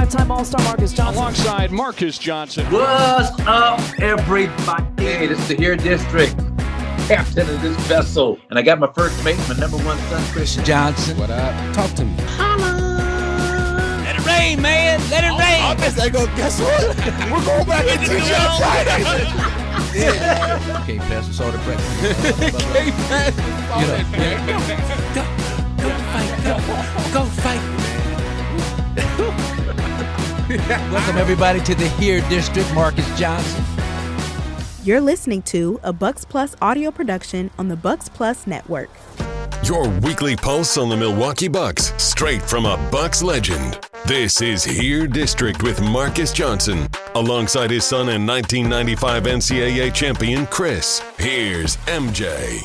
five-time All-Star Marques Johnson. Alongside Marques Johnson. What's up, everybody? Hey, this is the Here District, captain of this vessel. And I got my first mate, my number one son, Chris Johnson. What up? Talk to me. Holla! Let it rain, man. Let it rain. I guess what? We're going back into the Friday. Okay, pass us all the breakfast. Okay, pass. Go fight. Welcome, everybody, to the Here District, Marques Johnson. You're listening to a Bucks Plus audio production on the Bucks Plus Network. Your weekly pulse on the Milwaukee Bucks, straight from a Bucks legend. This is Here District with Marques Johnson, alongside his son and 1995 NCAA champion, Kris. Here's MJ.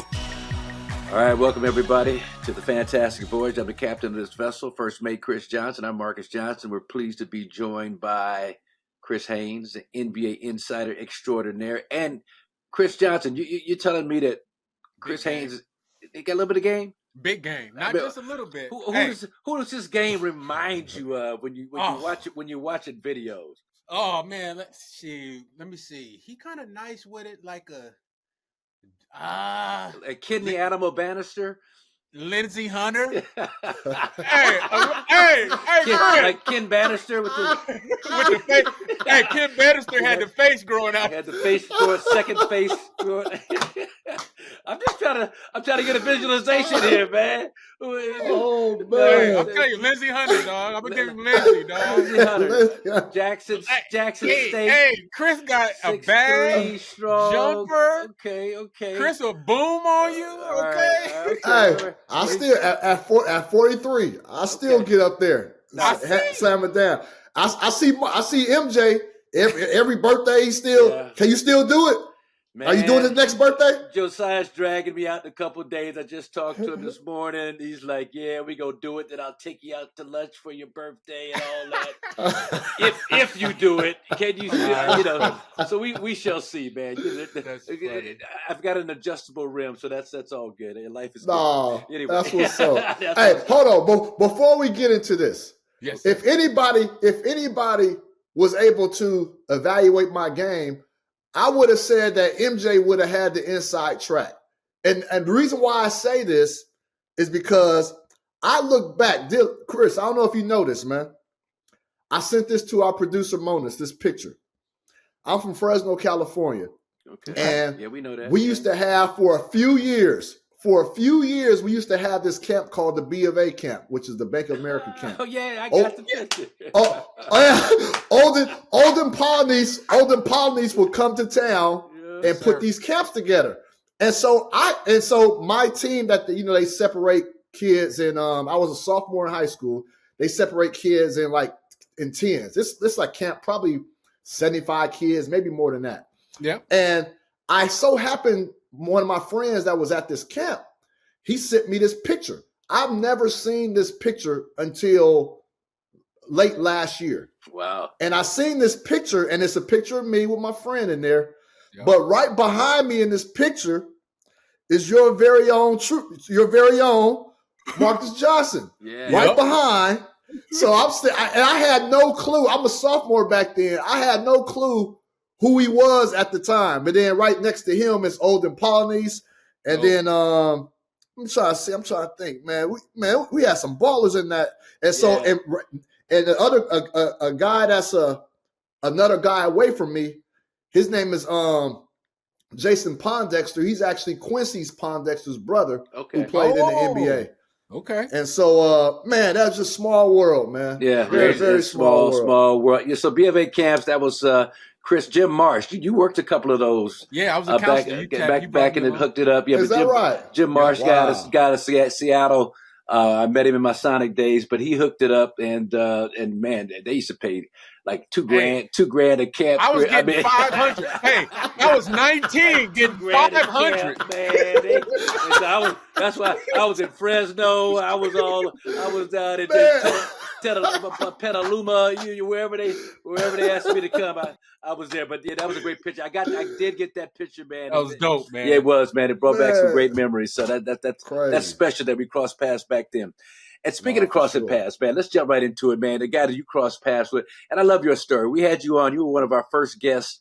All right, welcome, everybody, to the fantastic voyage. I'm the captain of this vessel, first mate Chris Johnson. I'm Marques Johnson. We're pleased to be joined by Chris Haynes, the NBA insider extraordinaire. And Chris Johnson, you're telling me that Chris Haynes, he got a little bit of game? Big game, not just a little bit. Who does this game remind you of when you watch it, when you're watching videos? Oh man, let me see. He kind of nice with it, like a kidney animal Bannister. Lindsey Hunter. hey, like Ken Bannister with the face. Hey, Ken Bannister had the face growing out. Had the face growing, second face growing. I'm trying to get a visualization here, man. Oh man, I'm telling you, Lindsey Hunter, dog. I'm gonna give him Lindsey, dog. Lindsey Hunter. Jackson State. Hey, Chris got a bag, jumper. Okay. Chris will boom on you. Okay. Hey, I still at 43. I still get up there, slam it down. I see MJ every birthday. He still Can you still do it? Man, are you doing his next birthday? Josiah's dragging me out in a couple of days. I just talked to him this morning. He's like, "Yeah, we gonna do it. Then I'll take you out to lunch for your birthday and all that. if you do it, can you? So we shall see, man. I've got an adjustable rim, so that's all good. Life is good. Anyway. That's what's up. Hey, hold on. Before we get into this, yes, if anybody was able to evaluate my game, I would have said that MJ would have had the inside track. And the reason why I say this is because I look back. Chris, I don't know if you know this, man. I sent this to our producer, Monas, this picture. I'm from Fresno, California. Okay. And we know that. We used to have for a few years, we used to have this camp called the B of A camp, which is the Bank of America camp. Oh, yeah, I got the picture. Olden Polnies would come to town and put these camps together. And so my team they separate kids and I was a sophomore in high school. They separate kids in tens. This like camp, probably 75 kids, maybe more than that. Yeah. And I so happened, one of my friends that was at this camp, he sent me this picture. I've never seen this picture until late last year. Wow. And I seen this picture, and it's a picture of me with my friend in there. Yep. But right behind me in this picture is your very own Marques Johnson. Yeah. Right behind. So I had no clue. I'm a sophomore back then. I had no clue who he was at the time. But then right next to him is Olden Polnies. And then I'm trying to think, man. We had some ballers in that. And so and the other a guy that's another guy away from me, his name is Jason Pondexter. He's actually Quincy Pondexter's brother who played in the NBA. Okay. And so, man, that's just small world, man. Yeah, very, very small world. Yeah, so B of A camps, that was Chris, Jim Marsh. You worked a couple of those. Yeah, I was a counselor. Back and hooked it up. Yeah, is that right? Jim Marsh got us at Seattle. I met him in my Sonic days, but he hooked it up, and man, they used to pay like $2,000 a camp. I was getting 500. Hey, I was 19 getting 500. Man, that's why I was in Fresno. I was down in Petaluma, wherever they asked me to come. I was there, but yeah, that was a great picture. I did get that picture, man. That was dope, man. Yeah, it was, man. It brought back some great memories. So that's special that we crossed paths back then. And speaking No, of crossing for sure. paths, man, let's jump right into it, man. The guy that you crossed paths with, and I love your story. We had you on. You were one of our first guests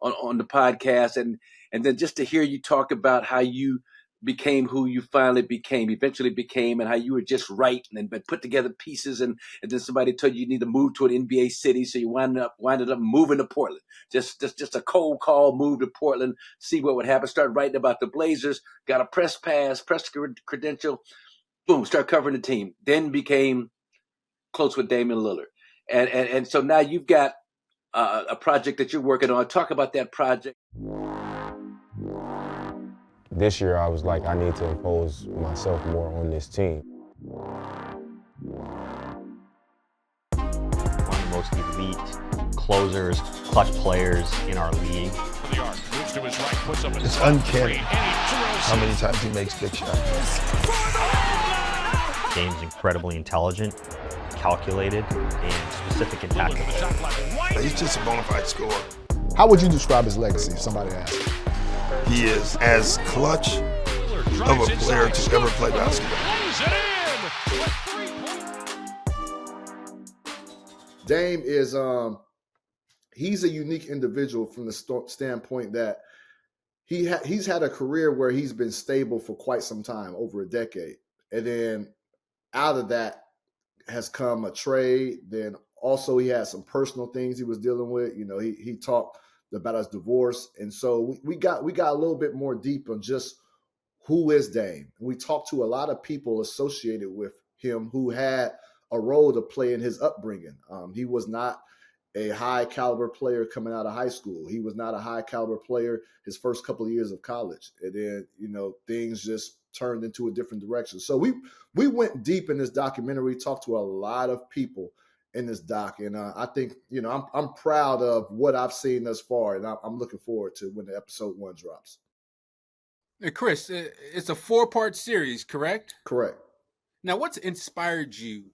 on the podcast, and then just to hear you talk about how you became who you eventually became, and how you were just right and put together pieces, and then somebody told you need to move to an NBA city, so you winded up moving to Portland. Just a cold call, move to Portland, see what would happen. Start writing about the Blazers, got a press credential, boom, start covering the team. Then became close with Damian Lillard, and so now you've got a project that you're working on. Talk about that project. This year, I was like, I need to impose myself more on this team. One of the most elite closers, clutch players in our league. It's uncanny how many times he makes big shots. Dame's incredibly intelligent, calculated, and specific in tactics. He's just a bona fide scorer. How would you describe his legacy if somebody asked? He is as clutch of a player to ever play basketball. Dame is he's a unique individual from the standpoint that he's had a career where he's been stable for quite some time, over a decade. And then out of that has come a trade. Then also he had some personal things he was dealing with. You know, he talked about his divorce. And so we got a little bit more deep on just who is Dame. We talked to a lot of people associated with him who had a role to play in his upbringing. He was not a high caliber player coming out of high school. He was not a high caliber player his first couple of years of college. And then, you know, things just turned into a different direction. So we went deep in this documentary, talked to a lot of people in this doc. And I think, you know, I'm proud of what I've seen thus far. And I'm looking forward to when the episode 1 drops. Hey, Kris, it's a 4-part series, correct? Correct. Now, what's inspired you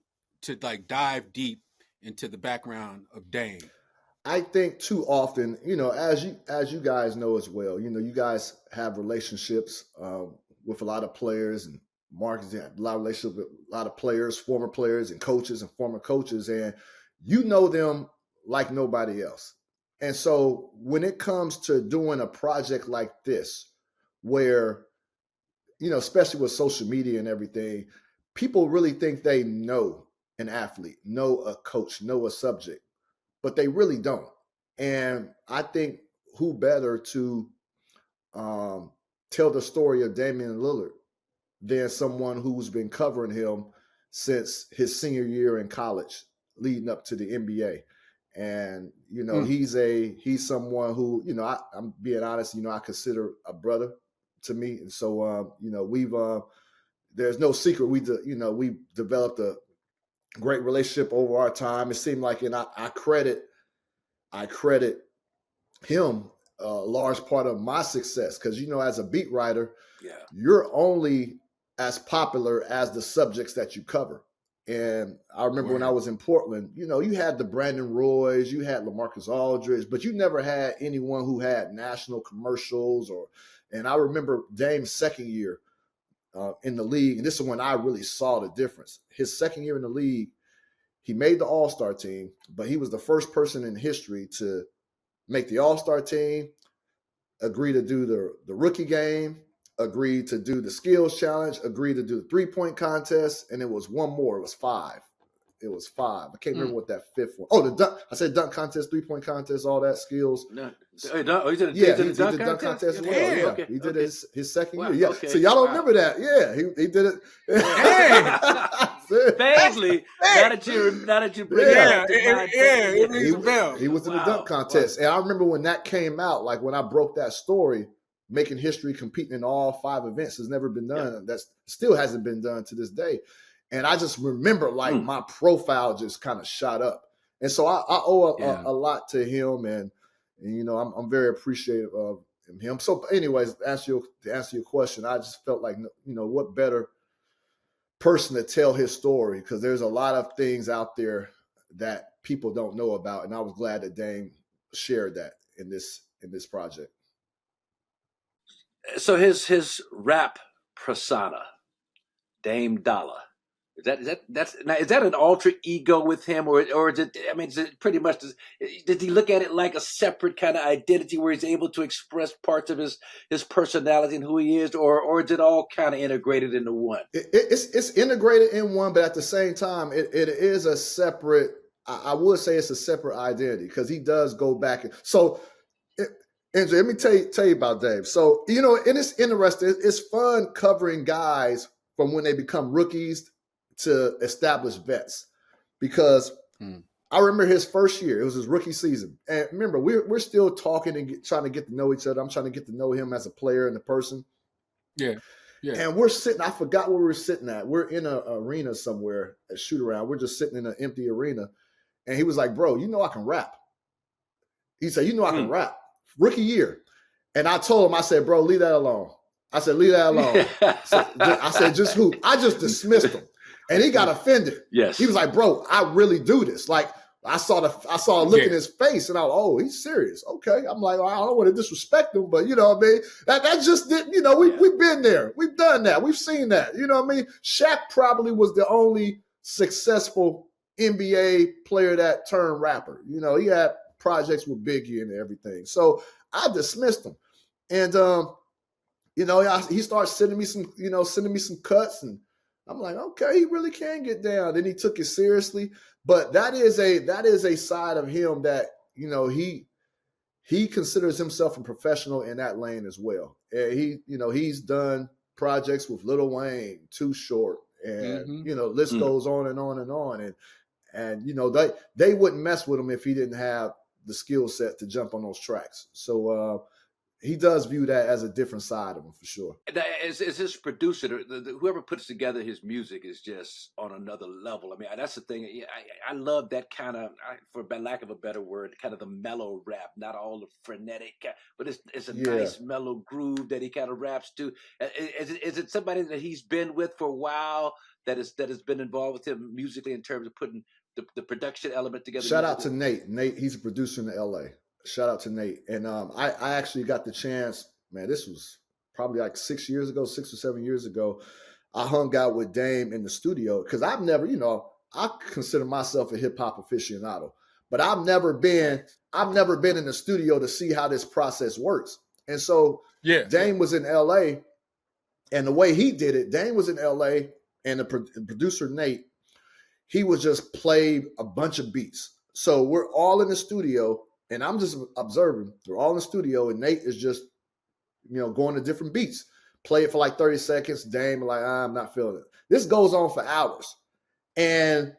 to dive deep into the background of Dame? I think too often, you know, as you guys know as well, you know, you guys have relationships with a lot of players, and Marques had a lot of relationships with a lot of players, former players and coaches and former coaches, and you know them like nobody else. And so when it comes to doing a project like this, where, you know, especially with social media and everything, people really think they know an athlete, know a coach, know a subject, but they really don't. And I think who better to tell the story of Damian Lillard than someone who's been covering him since his senior year in college, leading up to the NBA. And, you know, he's someone who, you know, I'm being honest, you know, I consider a brother to me. And so, you know, there's no secret. We've developed a great relationship over our time. It seemed like, and I credit him a large part of my success, because, you know, as a beat writer, you're only as popular as the subjects that you cover. And I remember when I was in Portland, you know, you had the Brandon Roys, you had LaMarcus Aldridge, but you never had anyone who had national commercials. And I remember Dame's second year in the league, and this is when I really saw the difference. His second year in the league, he made the All-Star team, but he was the first person in history to make the All-Star team, agree to do the rookie game, agree to do the skills challenge, agree to do the three-point contest, and it was one more. It was 5. It was 5. I can't remember what that 5th one. Oh, the dunk. I said dunk contest, three-point contest, all that skills. No. He did a dunk contest as well. Yeah, okay. He did his second Wow, year. Yeah, okay. so y'all don't remember that? Yeah, he did it. Vaguely, now that you bring it up, it rings a bell. He was in the dunk contest, and I remember when that came out. Like when I broke that story, making history, competing in all 5 events has never been done. That still hasn't been done to this day. And I just remember my profile just kind of shot up. And so I owe a lot to him, and you know, I'm very appreciative of him. So anyways, to answer your question, I just felt like, you know, what better person to tell his story, because there's a lot of things out there that people don't know about. And I was glad that Dame shared that in this project. So his rap persona, Dame Dollar, Is that an alter ego with him, or is it? I mean, is it pretty much? Does he look at it like a separate kind of identity where he's able to express parts of his personality and who he is, or is it all kind of integrated into one? It's integrated in one, but at the same time, it is a separate. I would say it's a separate identity because he does go back. So, Andrew, let me tell you about Dave. So, and it's interesting. It's fun covering guys from when they become rookies to established vets, because I remember his first year. It was his rookie season, and remember we're still talking and trying to get to know each other. I'm trying to get to know him as a player and a person. Yeah. And we're sitting. I forgot where we were sitting at. We're in an arena somewhere, a shoot around. We're just sitting in an empty arena, and he was like, "Bro, I can rap." He said, "I can rap." Rookie year, and I told him, I said, "Bro, leave that alone." I said, "Leave that alone." I said, "Just hoop." I just dismissed him. And he got offended. Yes. He was like, "Bro, I really do this." Like, I saw a look in his face, and I was, "Oh, he's serious." Okay. I'm like, I don't want to disrespect him, but what I mean? That just didn't, we've been there. We've done that. We've seen that. You know what I mean? Shaq probably was the only successful NBA player that turned rapper. He had projects with Biggie and everything. So I dismissed him. And he started sending me some cuts, and I'm like, okay, he really can get down. Then he took it seriously, but that is a side of him that he considers himself a professional in that lane as well. And he's done projects with Lil Wayne, Too Short, and list goes on and on and on. And they wouldn't mess with him if he didn't have the skill set to jump on those tracks. So he does view that as a different side of him for sure. As his producer, whoever puts together his music is just on another level. I mean, that's the thing. I love that kind of, for lack of a better word, kind of the mellow rap, not all the frenetic, but it's a nice mellow groove that he kind of raps to. Is it somebody that he's been with for a while that has been involved with him musically in terms of putting the production element together? Shout out to Nate. Nate, he's a producer in LA. Shout out to Nate. And I actually got the chance, man, this was probably like 6 or 7 years ago. I hung out with Dame in the studio because I've never, I consider myself a hip hop aficionado, but I've never been in the studio to see how this process works. And so Dame was in LA, and the way he did it, Dame was in LA, and the producer Nate, he would just play a bunch of beats. So we're all in the studio, and I'm just observing. They're all in the studio, and Nate is just, going to different beats. Play it for like 30 seconds. Dame like, I'm not feeling it. This goes on for hours. And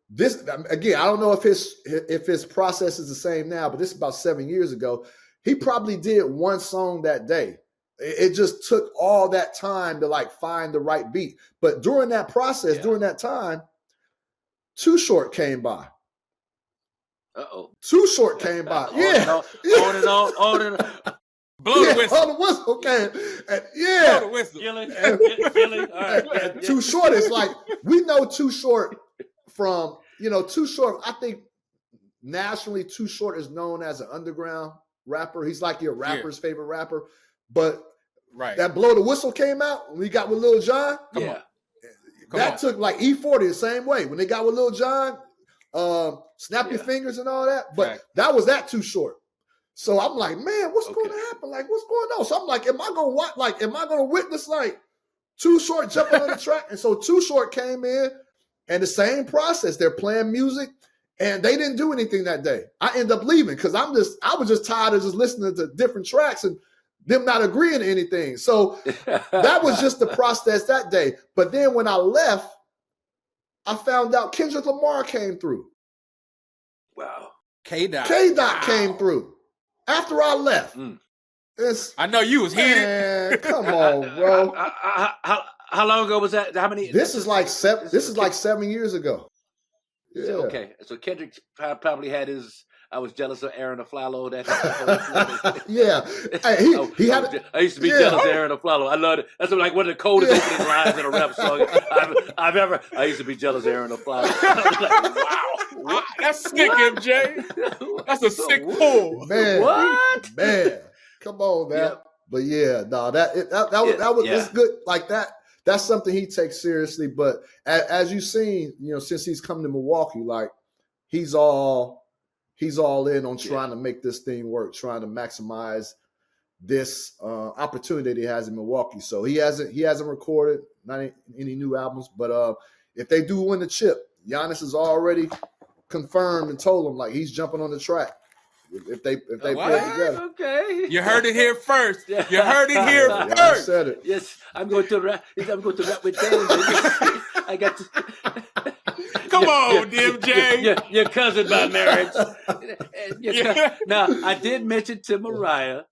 this, again, I don't know if his process is the same now, but this is about 7 years ago. He probably did one song that day. It just took all that time to like find the right beat. But during that process, during that time, Too Short came by. Too Short came by. On and on. Blow the whistle. On the whistle. Okay. And, blow the whistle. Gilly. All right. And Too Short is like, we know Too Short from, Too Short, I think nationally Too Short is known as an underground rapper. He's like your rapper's favorite rapper. But that Blow the Whistle came out when he got with Lil Jon. That took like E40 the same way. When they got with Lil Jon, Snap Your Fingers and all that. But that was that Too Short. So I'm like, man, what's going to happen? Like, what's going on? So I'm like, am I going to witness like Too Short jumping on the track? And so Too Short came in, and the same process. They're playing music, and they didn't do anything that day. I ended up leaving because I was just tired of just listening to different tracks and them not agreeing to anything. So that was just the process that day. But then when I left, I found out Kendrick Lamar came through. Wow. K-Dot came through after I left. I know you was heated. Man, come on, bro. How long ago was that? How many? This is like 7 years ago. Yeah. Okay, so Kendrick probably had his. I was jealous of Aaron Aflalo. He had. I used to be jealous of Aaron Aflalo. I loved it. That's like one of the coldest opening lines in a rap song I've ever. I used to be jealous of Aaron Aflalo. Like, wow, that's sick, MJ. That's a sick pull, man. What, man? Come on, man. But that was it's good. Like that that's something he takes seriously. But as you've seen, since he's come to Milwaukee, like he's all in on trying to make this thing work, trying to maximize this opportunity that he has in Milwaukee. So he hasn't recorded not any new albums, but if they do win the chip, Giannis has already confirmed and told them like he's jumping on the track. If they put it together. Okay. You heard it here first. You heard it here first. I said it. Yes, I'm going to rap with Dame. I got to. Come on, MJ. Your cousin by marriage. Now, I did mention to Mariah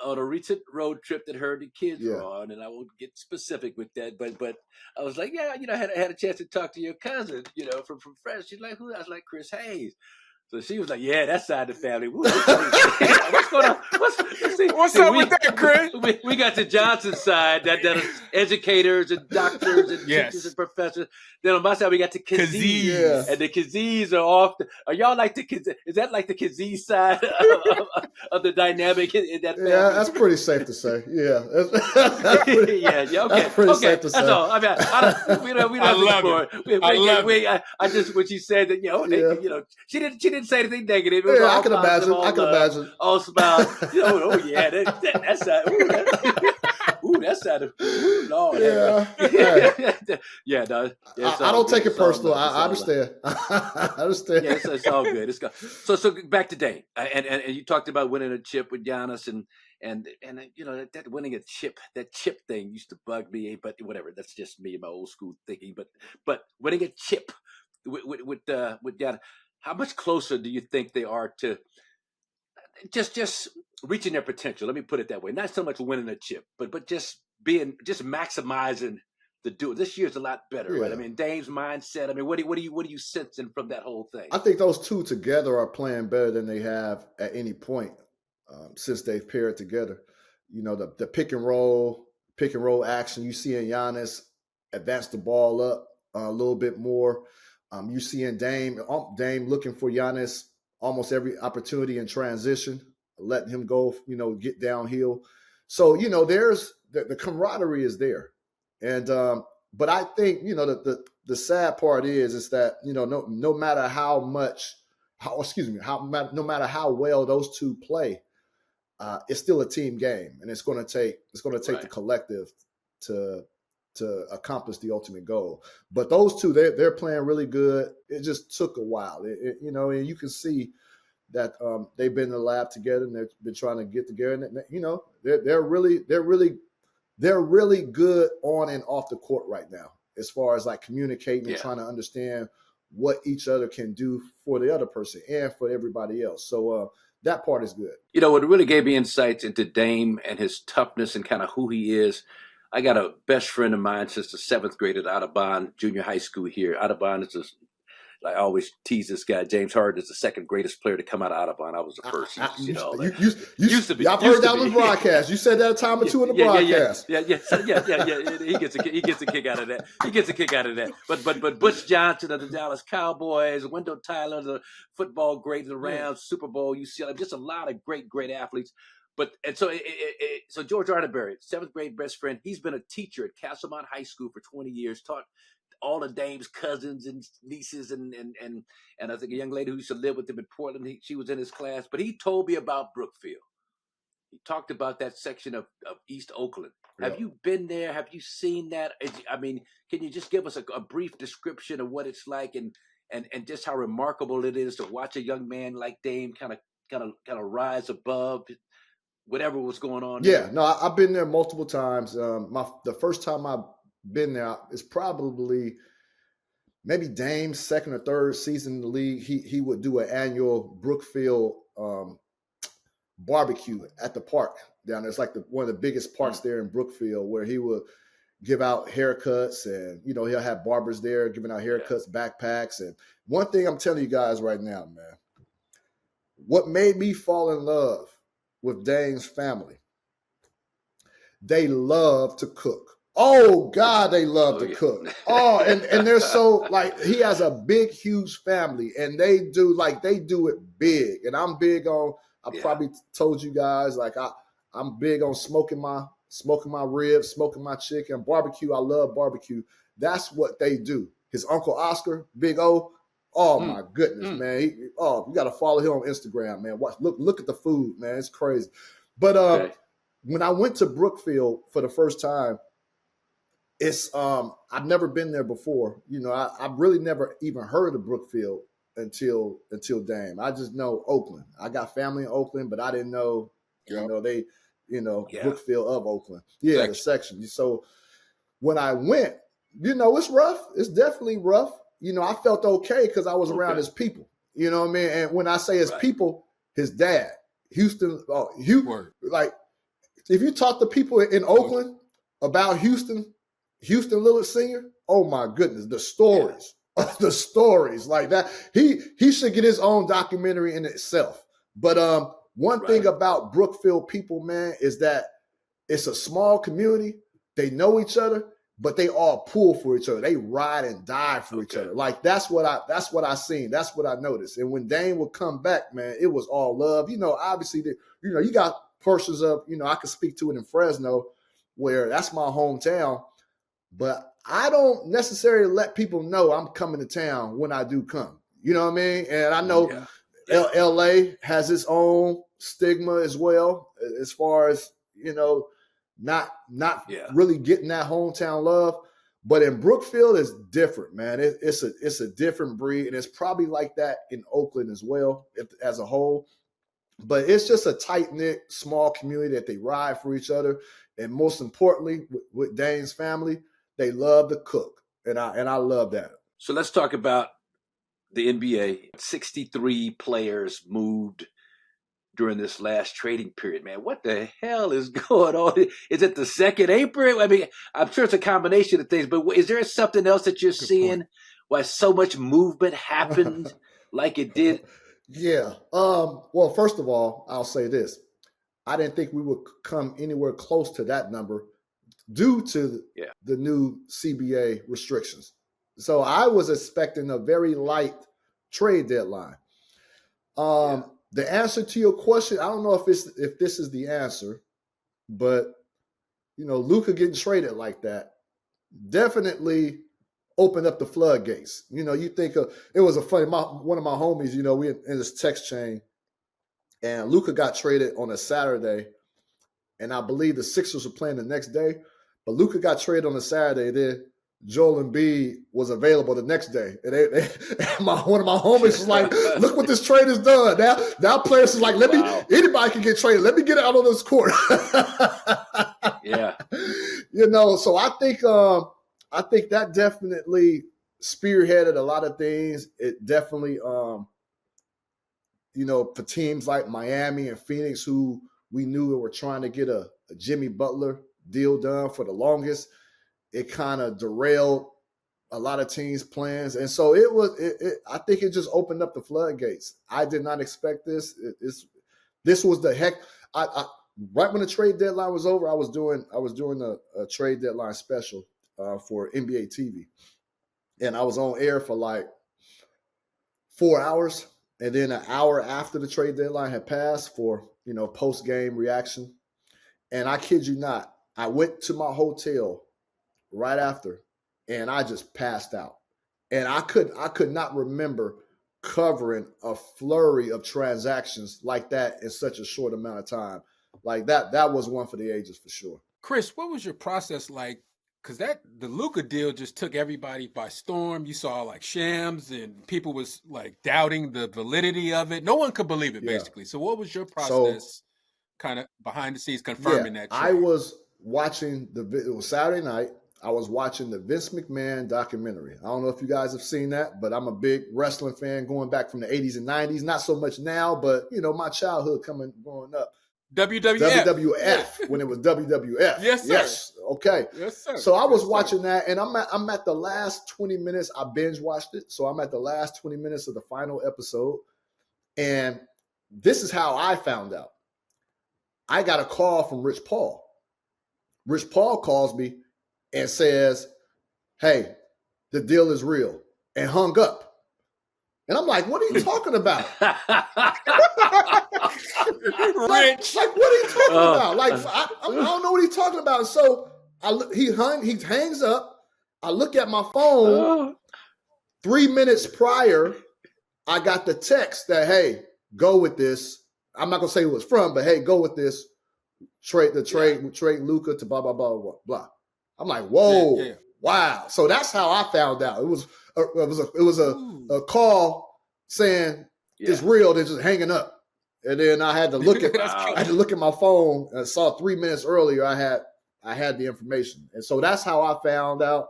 on a recent road trip that her and the kids were on, and I won't get specific with that, but I was like, I had a chance to talk to your cousin, from friends. She's like, who? I was like, Chris Haynes. So she was like, yeah, that side of the family. What's going on? What's up with that, Chris? We got the Johnson side that are educators and doctors and teachers and professors. Then on my side, we got the Kazees. And the Kazees are off. Are y'all like the Kazees? Is that like the Kazees side of the dynamic in that family? Yeah, that's pretty safe to say. Yeah. Okay. That's pretty safe to say. That's all. I mean, we don't explore it. I just, when she said that, she didn't say anything negative. It was I can imagine. All smiles. That's that. That sounded. Lord. Yeah. I don't take it personal. I understand. I understand. Yeah, it's all good. It's good. So back to Dame, and you talked about winning a chip with Giannis, and that winning a chip, that chip thing used to bug me, but whatever. That's just me and my old school thinking. But winning a chip with Giannis, how much closer do you think they are to just reaching their potential? Let me put it that way. Not so much winning a chip, but just maximizing the duel. This year's a lot better, right? I mean, Dame's mindset. I mean, what are you sensing from that whole thing? I think those two together are playing better than they have at any point since they've paired together. The pick and roll action. You see in Giannis advance the ball up a little bit more. You see in Dame looking for Giannis almost every opportunity in transition, letting him go, get downhill. So, there's the camaraderie is there. And, but I think, the sad part is that, no matter how well those two play, it's still a team game, and it's going to take the collective to accomplish the ultimate goal. But those two, they're playing really good. It just took a while, and you can see that they've been in the lab together and they've been trying to get together. And they're really good on and off the court right now, as far as like communicating and trying to understand what each other can do for the other person and for everybody else. So that part is good. What really gave me insights into Dame and his toughness and kind of who he is. I got a best friend of mine since the 7th grade at Audubon Junior High School here. Audubon is I always tease this guy. James Harden is the second greatest player to come out of Audubon. I was the first. Used to be. I've heard that on the broadcast. You said that a time or two in the broadcast. Yeah. He gets a kick out of that. He gets a kick out of that. But Butch Johnson of the Dallas Cowboys, Wendell Tyler, the football great of the Rams, Super Bowl, UCLA, just a lot of great athletes. So George Arterberry, 7th grade best friend, he's been a teacher at Castlemont High School for 20 years, taught all of Dame's cousins and nieces and I think a young lady who used to live with him in Portland, she was in his class. But he told me about Brookfield. He talked about that section of East Oakland. Have you been there? Have you seen that? I mean, can you just give us a brief description of what it's like and just how remarkable it is to watch a young man like Dame kind of rise above whatever was going on? Yeah, no, I've been there multiple times. The first time I've been there is probably maybe Dame's second or third season in the league. He would do an annual Brookfield barbecue at the park down there. It's like one of the biggest parks there in Brookfield, where he would give out haircuts, and he'll have barbers there giving out haircuts, backpacks. And one thing I'm telling you guys right now, man, what made me fall in love with Dame's family, they love to cook. Oh God, they love to cook. Oh, and they're so he has a big, huge family, and they do it big. And I'm big on. I probably told you guys I'm big on smoking my smoking my ribs, smoking my chicken, barbecue. I love barbecue. That's what they do. His uncle Oscar, Big O. Oh my goodness, man! You got to follow him on Instagram, man. Look at the food, man. It's crazy. But when I went to Brookfield for the first time, it's I've never been there before. You know, I've really never even heard of Brookfield until Dame. I just know Oakland. I got family in Oakland, but I didn't know, Brookfield of Oakland. Yeah, the section. So when I went, it's rough. It's definitely rough. I felt okay because I was around his people. You know what I mean? And when I say his people, his dad, Houston, like if you talk to people in Oakland about Houston Lillard Sr., oh my goodness, the stories. The stories like that. He should get his own documentary in itself. But one thing about Brookfield people, man, is that it's a small community. They know each other, but they all pull for each other. They ride and die for each other. Like that's what I seen. That's what I noticed. And when Dame would come back, man, it was all love. Obviously, you got portions of, I could speak to it in Fresno, where that's my hometown, but I don't necessarily let people know I'm coming to town when I do come. You know what I mean? And I know LA has its own stigma as well, as far as, not really getting that hometown love. But in Brookfield, it's different, man. It's a different breed, and it's probably like that in Oakland as well, as a whole. But it's just a tight-knit, small community that they ride for each other. And most importantly, with Dame's family, they love to cook, and I love that. So let's talk about the NBA. 63 players moved during this last trading period, man. What the hell is going on? Is it the second April? I mean, I'm sure it's a combination of things, but is there something else that you're seeing why so much movement happened like it did? Yeah. Well, first of all, I'll say this. I didn't think we would come anywhere close to that number due to the new CBA restrictions. So I was expecting a very light trade deadline. The answer to your question, I don't know if this is the answer, but Luka getting traded like that definitely opened up the floodgates. You think it was one of my homies, we in this text chain, and Luka got traded on a Saturday, and I believe the Sixers were playing the next day. But Luka got traded on a Saturday. Then Joel Embiid was available the next day. And one of my homies was like, look what this trade has done. Now players is like, anybody can get traded. Let me get out on this court. Yeah. So I think that definitely spearheaded a lot of things. It definitely, for teams like Miami and Phoenix, who we knew were trying to get a Jimmy Butler deal done for the longest, it kind of derailed a lot of teams' plans. And so I think it just opened up the floodgates. I did not expect this. This was the heck. Right when the trade deadline was over, I was doing a trade deadline special for NBA TV. And I was on air for like 4 hours. And then an hour after the trade deadline had passed for, post-game reaction. And I kid you not, I went to my hotel right after, and I just passed out. And I could not remember covering a flurry of transactions like that in such a short amount of time. Like that was one for the ages for sure. Chris, what was your process like? Because the Luka deal just took everybody by storm. You saw like shams, and people was like doubting the validity of it. No one could believe it, basically. So what was your process kind of behind the scenes confirming that trade? I was watching it was Saturday night. I was watching the Vince McMahon documentary. I don't know if you guys have seen that, but I'm a big wrestling fan going back from the 80s and 90s. Not so much now, but, my childhood growing up. WWF when it was WWF. Yes, sir. Yes. Okay. Yes, sir. So I was watching that, and I'm at the last 20 minutes. I binge watched it. So I'm at the last 20 minutes of the final episode. And this is how I found out. I got a call from Rich Paul. Rich Paul calls me and says, hey, the deal is real, and hung up. And I'm like, what are you talking about? Rich. Like, what are you talking about? Like, I don't know what he's talking about. So he hangs up. I look at my phone. 3 minutes prior, I got the text that, hey, go with this. I'm not gonna say who it's from, but hey, go with this. Trade Luka to blah blah blah blah blah. I'm like, whoa, wow. So that's how I found out. It was a call saying it's real. They're just hanging up, and then I had to look at my phone and I saw 3 minutes earlier. I had the information, and so that's how I found out.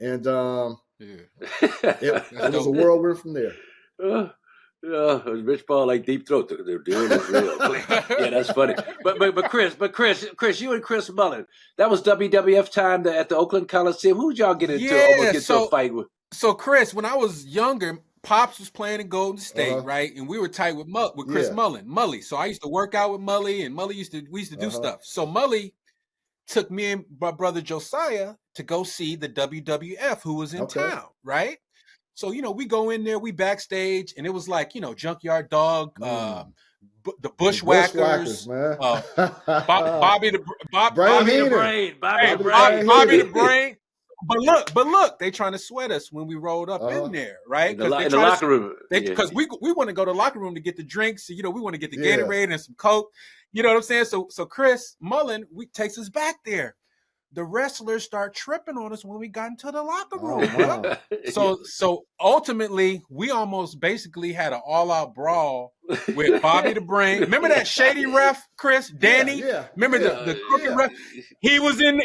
And it was a whirlwind from there. Rich Paul like Deep Throat. They're doing it real. Yeah, that's funny. But Chris, you and Chris Mullin, that was WWF time at the Oakland Coliseum. Who did y'all get into? Almost get to a fight with? So Chris, when I was younger, Pops was playing in Golden State, right? And we were tight with Chris Mully. So I used to work out with Mully, and we used to do stuff. So Mully took me and my brother Josiah to go see the WWF, who was in town, right? So, we go in there, we backstage, and it was like, Junkyard Dog, the Bushwhackers, man. Bobby the Brain. But look, they trying to sweat us when we rolled up in there, right? In the locker room. Because we want to go to the locker room to get the drinks. We want to get the Gatorade and some Coke. You know what I'm saying? So Chris Mullin takes us back there. The wrestlers start tripping on us when we got into the locker room. Wow. So ultimately, we almost basically had an all-out brawl with Bobby the Brain. Remember that shady ref, Chris? Danny? Remember the crooked ref? He was in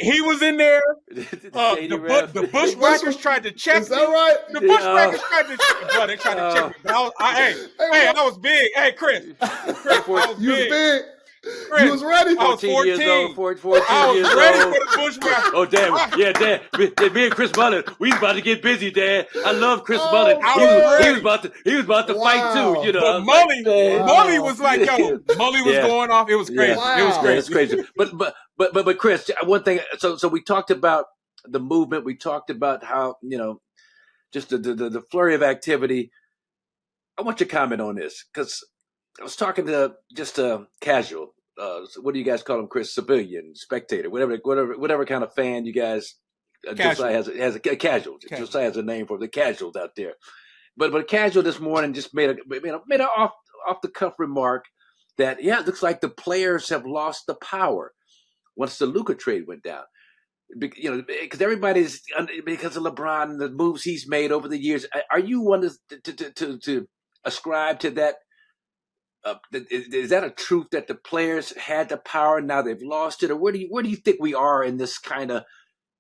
there. The Bushwhackers tried to check me. Is that right? The Bushwhackers tried to check me. Bro, they tried to check me. But I was big. Hey, Chris, I was big. Chris, you was ready. I was 14 years old. 14 I was years ready old. for the Bushwhackers. Oh, damn. Yeah, Dad. Me and Chris Mullin, we was about to get busy, Dad. I love Chris Mullin. He was about to fight, too, But Mully was like, Mully was going off. It was crazy. Wow. It was crazy. Yeah, it's crazy. But Chris, one thing, so we talked about the movement. We talked about how, just the flurry of activity. I want your comment on this, because I was talking to just a casual, what do you guys call them, Chris? Civilian, spectator, whatever kind of fan you guys. Josiah has a casual. Josiah has a name for the casuals out there. But a casual this morning just made a off the cuff remark that it looks like the players have lost the power once the Luka trade went down. Because everybody's because of LeBron and the moves he's made over the years. Are you one to ascribe to that? Is that a truth that the players had the power, now they've lost it, or where do you think we are in this kind of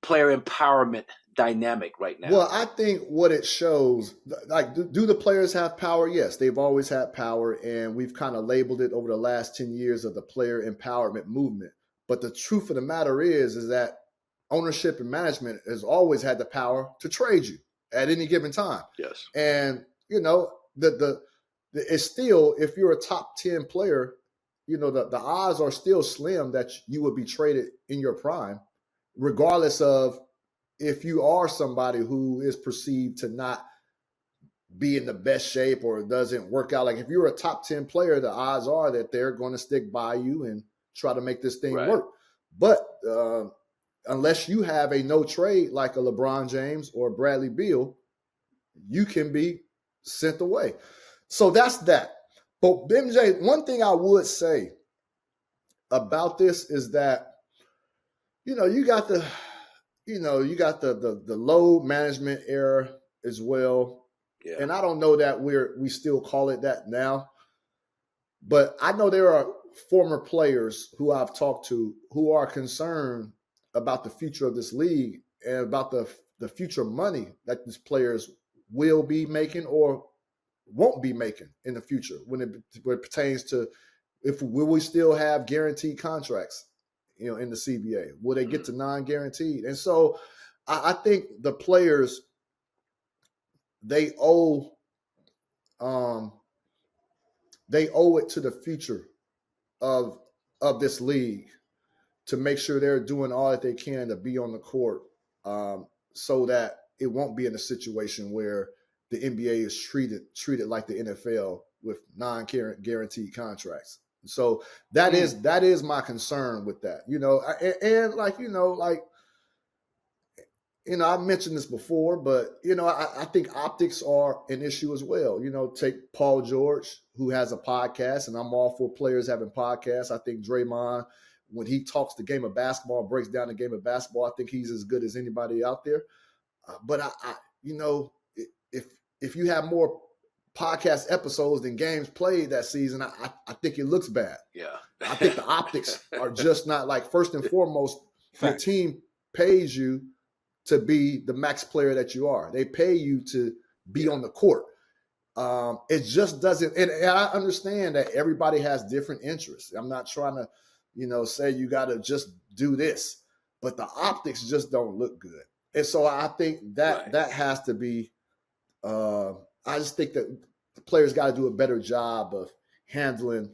player empowerment dynamic right now? Well, I think what it shows, like, do the players have power? Yes, they've always had power, and we've kind of labeled it over the last 10 years of the player empowerment movement. But the truth of the matter is that ownership and management has always had the power to trade you at any given time. Yes, and it's still, if you're a top 10 player, the odds are still slim that you would be traded in your prime, regardless of if you are somebody who is perceived to not be in the best shape or doesn't work out. Like, if you're a top 10 player, the odds are that they're going to stick by you and try to make this thing work. But unless you have a no trade like a LeBron James or Bradley Beal, you can be sent away. So that's that. But MJ, one thing I would say about this is that, you got the low management era as well. Yeah. And I don't know that we still call it that now. But I know there are former players who I've talked to who are concerned about the future of this league and about the future money that these players will be making or won't be making in the future when it pertains to will we still have guaranteed contracts, in the CBA? Will they get to non-guaranteed? And so I think the players, they owe it to the future of this league to make sure they're doing all that they can to be on the court, so that it won't be in a situation where the NBA is treated like the NFL with non-guaranteed contracts. So that is my concern with that, I've mentioned this before, but, I think optics are an issue as well. Take Paul George, who has a podcast, and I'm all for players having podcasts. I think Draymond, when he talks the game of basketball, breaks down the game of basketball, I think he's as good as anybody out there. But if you have more podcast episodes than games played that season, I think it looks bad. Yeah. I think the optics are just not like, first and foremost, your team pays you to be the max player that you are. They pay you to be on the court. It just doesn't, and I understand that everybody has different interests. I'm not trying to, say you got to just do this, but the optics just don't look good. And so I think that has to be, I just think that the players got to do a better job of handling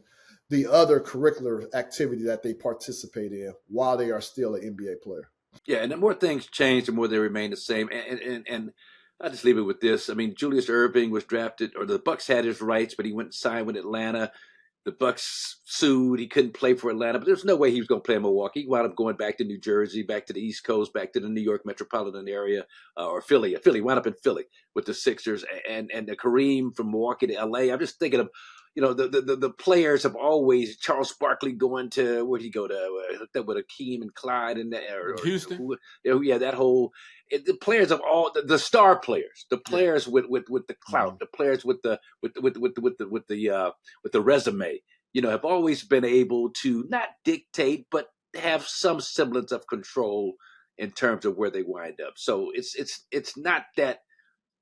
the other curricular activity that they participate in while they are still an NBA player. Yeah, and the more things change, the more they remain the same. And I'll just leave it with this. I mean, Julius Erving was drafted, or the Bucks had his rights, but he went and signed with Atlanta. The Bucks sued. He couldn't play for Atlanta, but there's no way he was going to play in Milwaukee. He wound up going back to New Jersey, back to the East Coast, back to the New York metropolitan area, or Philly. Philly wound up in Philly with the Sixers, and the Kareem from Milwaukee to LA. I'm just thinking of, the players have always, Charles Barkley going to, where'd he go to? Hooked up with Akeem and Clyde and Houston. That whole. The players of all the star players, the players with the clout, the players with the resume, have always been able to not dictate, but have some semblance of control in terms of where they wind up. So it's not that.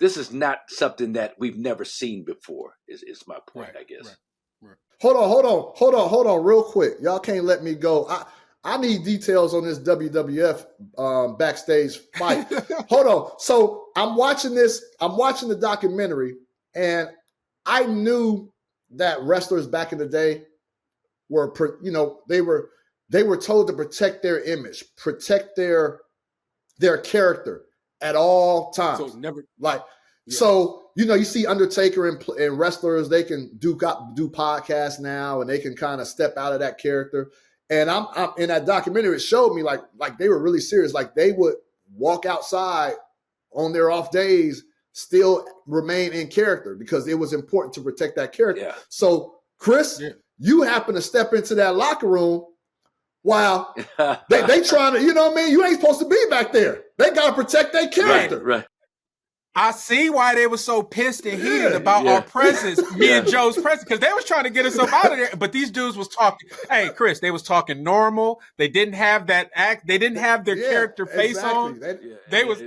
This is not something that we've never seen before, is my point, I guess. Right. Hold on real quick. Y'all can't let me go. I need details on this WWF backstage fight. Hold on. So I'm watching the documentary, and I knew that wrestlers back in the day were, they were told to protect their image, protect their character at all times. So never So you see Undertaker and wrestlers, they can do podcasts now, and they can kind of step out of that character. And I'm in that documentary, it showed me like they were really serious. Like they would walk outside on their off days, still remain in character because it was important to protect that character. Yeah. So Kris, you happen to step into that locker room while they trying to, you ain't supposed to be back there. They got to protect their character. Right. I see why they were so pissed and heated about our presence, me and Joe's presence, because they was trying to get us up out of there. But these dudes was talking. Hey, Kris, they was talking normal. They didn't have that act. They didn't have their character face on. They was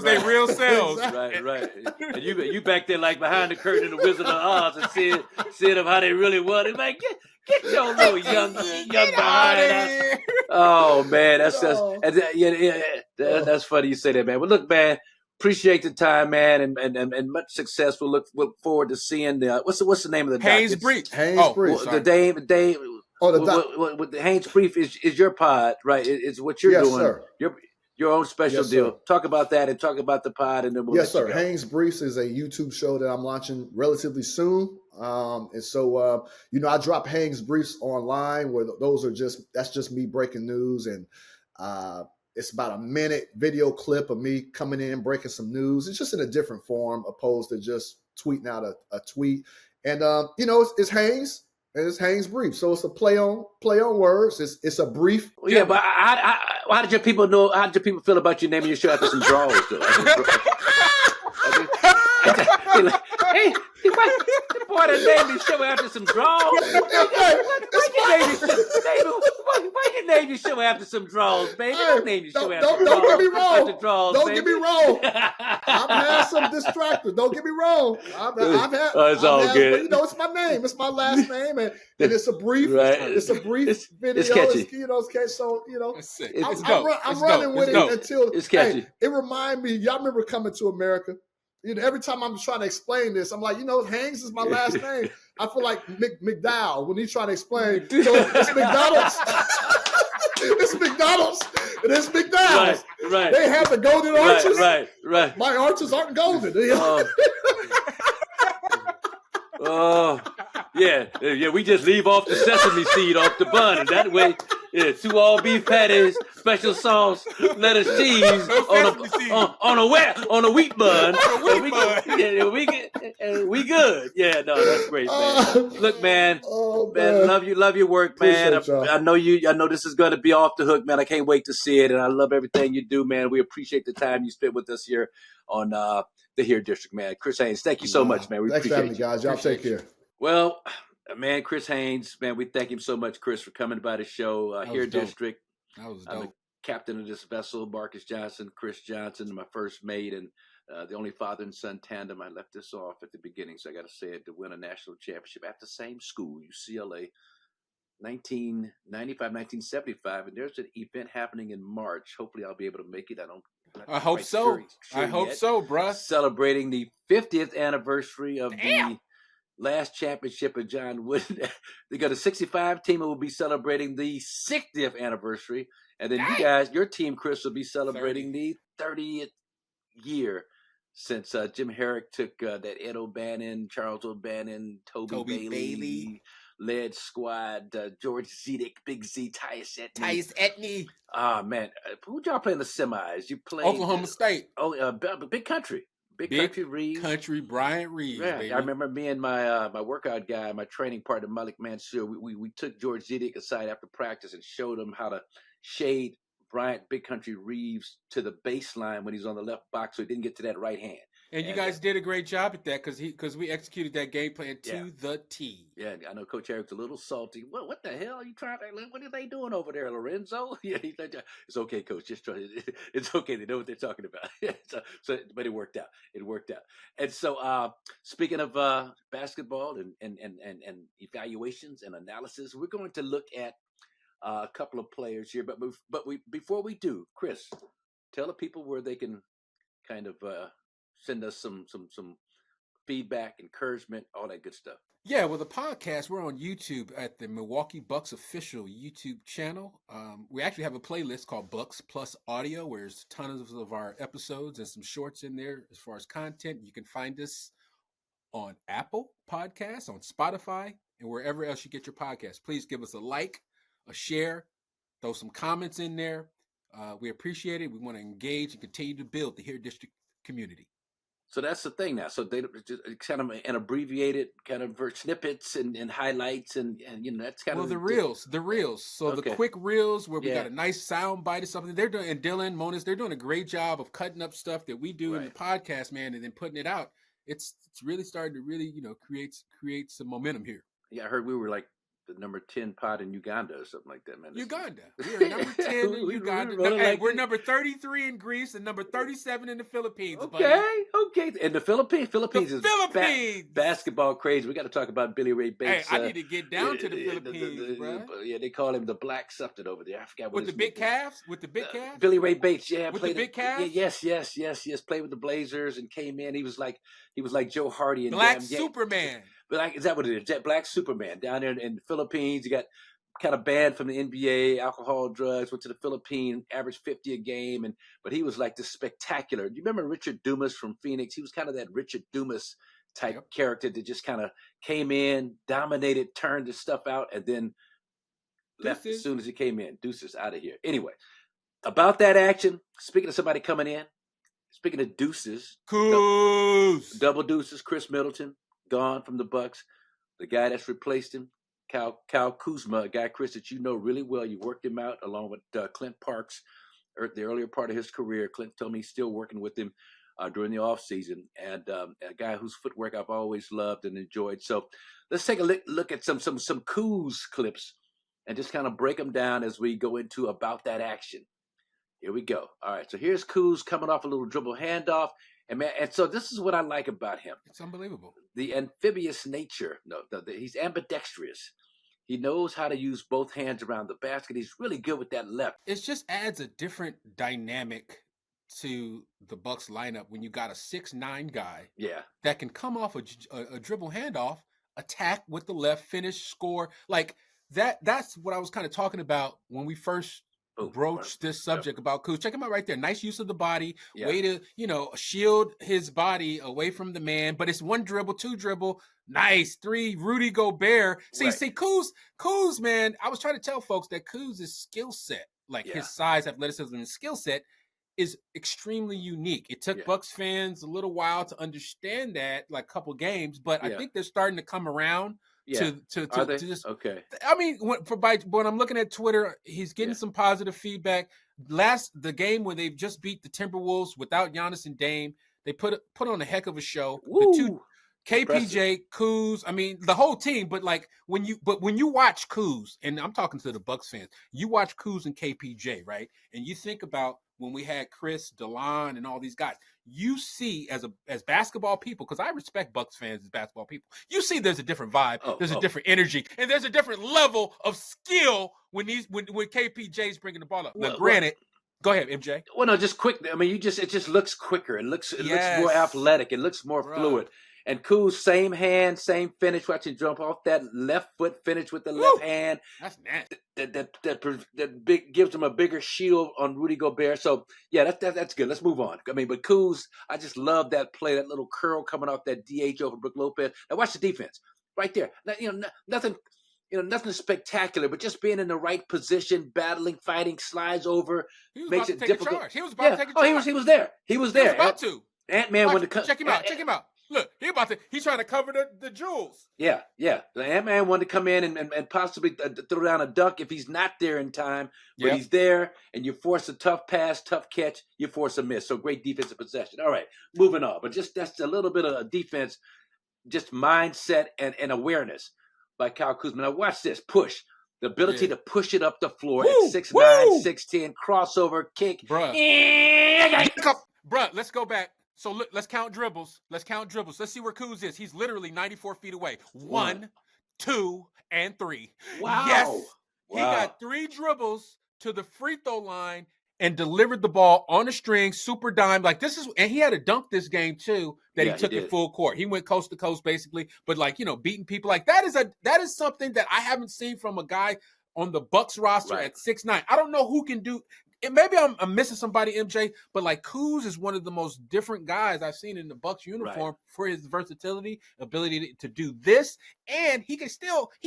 their real selves. Right. And you back there like behind the curtain in the Wizard of Oz and seeing them how they really was. It's like get your little young behind out. Oh man, that's funny you say that, man. But look, man. Appreciate the time, man, and much success. We'll look forward to seeing the what's the name of the Haynes Brief. The Dame. The Haynes Brief is your pod, right? It's what you're doing. Sir. Your own special deal. Sir. Talk about that and talk about the pod, and then we'll. Yes, sir. Haynes Briefs is a YouTube show that I'm launching relatively soon. And so I drop Haynes Briefs online where that's just me breaking news, and it's about a minute video clip of me coming in, breaking some news. It's just in a different form opposed to just tweeting out a tweet. And, it's Haynes and it's Haynes Brief. So it's a play on words. It's a brief. Yeah, but how did your people know? How did your people feel about you naming your show after some draws, though? Hey, boy, that named his show after some draws. Why you name your show after some draws, baby? Don't name your show after draws. Don't get me wrong. Don't get me wrong. I've had some distractors. Don't get me wrong. I've had. It's all good. But, it's my name. It's my last name, and it's a brief. Right. It's a brief video. It's catchy. It's catchy. So I'm It's running dope. with it until it's catchy. Hey, it reminds me. Y'all remember Coming to America? Every time I'm trying to explain this, I'm like, Haynes is my last name. I feel like McDowell when he's trying to explain. So it's McDonald's. It's McDonald's. And it's McDonald's. Right. They have the golden arches. Right. My arches aren't golden. Yeah. We just leave off the sesame seed off the bun, and that way, 2 all beef patties, special sauce, lettuce, cheese on a wheat bun. We good. Yeah, no, that's great, man. Look, man, love your work, man. I know this is going to be off the hook, man. I can't wait to see it, and I love everything you do, man. We appreciate the time you spent with us here on the Here District, man. Chris Haynes, thank you so much, man. Thanks for having me, guys. Y'all take care. Well, man, Chris Haynes, man, we thank him so much, Chris, for coming by the show. Here District. That was dope. I'm the captain of this vessel, Marques Johnson, Chris Johnson, my first mate, and the only father and son tandem. I left this off at the beginning, so I got to say it, to win a national championship at the same school, UCLA, 1995, 1975, and there's an event happening in March. Hopefully, I'll be able to make it. I hope so. I hope so, bruh. Celebrating the 50th anniversary of the last championship of John Wooden. They got a 65 team who will be celebrating the 60th anniversary. And then you guys, your team, Chris, will be celebrating the 30th year since Jim Herrick took that Ed O'Bannon, Charles O'Bannon, Toby Bailey led squad, George Zedek, Big Z, Tyus Etney. Ah, man. Who'd y'all play in the semis? You played Oklahoma State. Big Country. Big Country, Bryant Reeves. Yeah, baby. I remember me and my workout guy, my training partner, Malik Mansour, we took George Zedek aside after practice and showed him how to shade Bryant Big Country Reeves to the baseline when he's on the left box so he didn't get to that right hand. And you guys did a great job at that because we executed that game plan to the T. Yeah, I know Coach Eric's a little salty. What the hell are you trying to? What are they doing over there, Lorenzo? Yeah, he's like, it's okay, Coach. Just try. It's okay. They know what they're talking about. But it worked out. And so, speaking of basketball and evaluations and analysis, we're going to look at a couple of players here. But before we do, Chris, tell the people where they can kind of send us some feedback, encouragement, all that good stuff. Yeah, well, the podcast, we're on YouTube at the Milwaukee Bucks official YouTube channel. We actually have a playlist called Bucks Plus Audio, where there's tons of our episodes and some shorts in there as far as content. You can find us on Apple Podcasts, on Spotify, and wherever else you get your podcasts. Please give us a like, a share, throw some comments in there. We appreciate it. We want to engage and continue to build the Here District community. So that's the thing now. So they just kind of an abbreviated kind of snippets and highlights and that's kind of the reels. So the quick reels where we got a nice sound bite or something. They're doing, and Dylan, Monis, they're doing a great job of cutting up stuff that we do in the podcast, man, and then putting it out. It's really starting to really create some momentum here. Yeah, I heard we were like the number 10 pod in Uganda or something like that, man. Uganda. We are number 10 in Uganda. We're number 33 in Greece and number 37 in the Philippines. Okay. And the Philippines is basketball crazy. We got to talk about Billy Ray Bates. Hey, I need to get down to the Philippines, bro. Yeah, they call him the black something over there. I forgot what with the big calves. With the big calves. Billy Ray Bates, with the big calves. Yes. Played with the Blazers and came in. He was like Joe Hardy and Black Superman. Is that what it is? That Black Superman down there in the Philippines. He got kind of banned from the NBA, alcohol, drugs, went to the Philippines, averaged 50 a game. But he was like this spectacular. Do you remember Richard Dumas from Phoenix? He was kind of that Richard Dumas type character that just kind of came in, dominated, turned his stuff out, and then left as soon as he came in. Deuces out of here. Anyway, about that action, speaking of somebody coming in, speaking of deuces, double deuces, Chris Middleton, gone from the Bucks. The guy that's replaced him, Kyle Kuzma, a guy, Chris, that you know really well. You worked him out along with Clint Parks the earlier part of his career. Clint told me he's still working with him during the offseason, and a guy whose footwork I've always loved and enjoyed. So let's take a look at some Kuz clips and just kind of break them down as we go into about that action. Here we go. All right, so here's Kuz coming off a little dribble handoff. And so this is what I like about him. It's unbelievable. The amphibious nature. He's ambidextrous. He knows how to use both hands around the basket. He's really good with that left. It just adds a different dynamic to the Bucks lineup when you got a 6'9" guy that can come off a dribble handoff, attack with the left, finish, score. Like that's what I was kind of talking about when we first broach this subject about Kuz. Check him out right there. Nice use of the body, Yeah. way to, shield his body away from the man. But it's 1 dribble, 2 dribble. Nice. 3, Rudy Gobert. See, Kuz, man, I was trying to tell folks that Kuz's skill set, like his size, athleticism, and skill set is extremely unique. It took Bucks fans a little while to understand that, like a couple games, but I think they're starting to come around to just. Okay. I mean, when I'm looking at Twitter, he's getting some positive feedback. The game when they just beat the Timberwolves without Giannis and Dame, they put on a heck of a show. Woo. The two KPJ, Kuz, I mean the whole team. But when you watch Kuz, and I'm talking to the Bucks fans, you watch Kuz and KPJ, right? And you think about when we had Kris, DeLon, and all these guys. You see, as basketball people, because I respect Bucks fans as basketball people, you see there's a different vibe, there's a different energy, and there's a different level of skill when KPJ's bringing the ball up. Now, granted, go ahead, MJ. Well, no, just quick. I mean, it just looks quicker. It looks more athletic. It looks more fluid. And Kuz, same hand, same finish. Watch him jump off that left foot finish with the left hand. That's nasty. That gives him a bigger shield on Rudy Gobert. So yeah, that's good. Let's move on. I mean, but Kuz, I just love that play, that little curl coming off that DH over Brook Lopez. Now watch the defense right there. Now, nothing spectacular, but just being in the right position, battling, fighting, slides over, makes it difficult. He was about to take a charge. He was there. He was there. He was about to. Ant-Man wanted to check him out. Look, he's trying to cover the jewels. Yeah. The Ant-Man wanted to come in and possibly throw down a dunk if he's not there in time. But he's there, and you force a tough pass, tough catch, you force a miss. So great defensive possession. All right, moving on. But just that's a little bit of defense, just mindset and awareness by Kyle Kuzma. Now watch this. Push. The ability to push it up the floor at 6'9", 6'10", crossover, kick. Bruh, let's go back. So look, let's count dribbles. Let's see where Kuz is. He's literally 94 feet away. 1, 2, and 3. Wow. Yes. He got 3 dribbles to the free throw line and delivered the ball on a string, super dime. And he had to dunk this game too, that he took it full court. He went coast to coast basically, but beating people that is something that I haven't seen from a guy on the Bucks roster at 6'9". I don't know who can do. And maybe I'm missing somebody, MJ, but Kuz is one of the most different guys I've seen in the Bucks uniform for his versatility, ability to do this, and he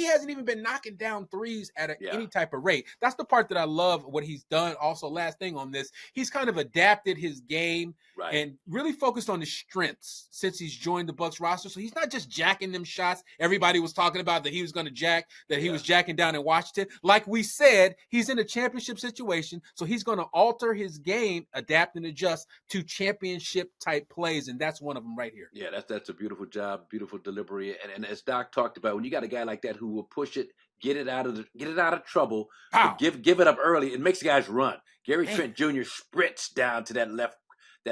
hasn't even been knocking down threes at any type of rate. That's the part that I love what he's done. Also, last thing on this, he's kind of adapted his game and really focused on his strengths since he's joined the Bucks roster. So he's not just jacking them shots. Everybody was talking about that he was going to jack, that he was jacking down in Washington. Like we said, he's in a championship situation, so he's going to alter his game, adapt and adjust to championship type plays, and that's one of them right here. Yeah, that's a beautiful job, beautiful delivery, and as Doc talked about, when you got a guy like that who will push it, get it out of trouble, give it up early, it makes the guys run. Gary Trent Jr. sprints down to that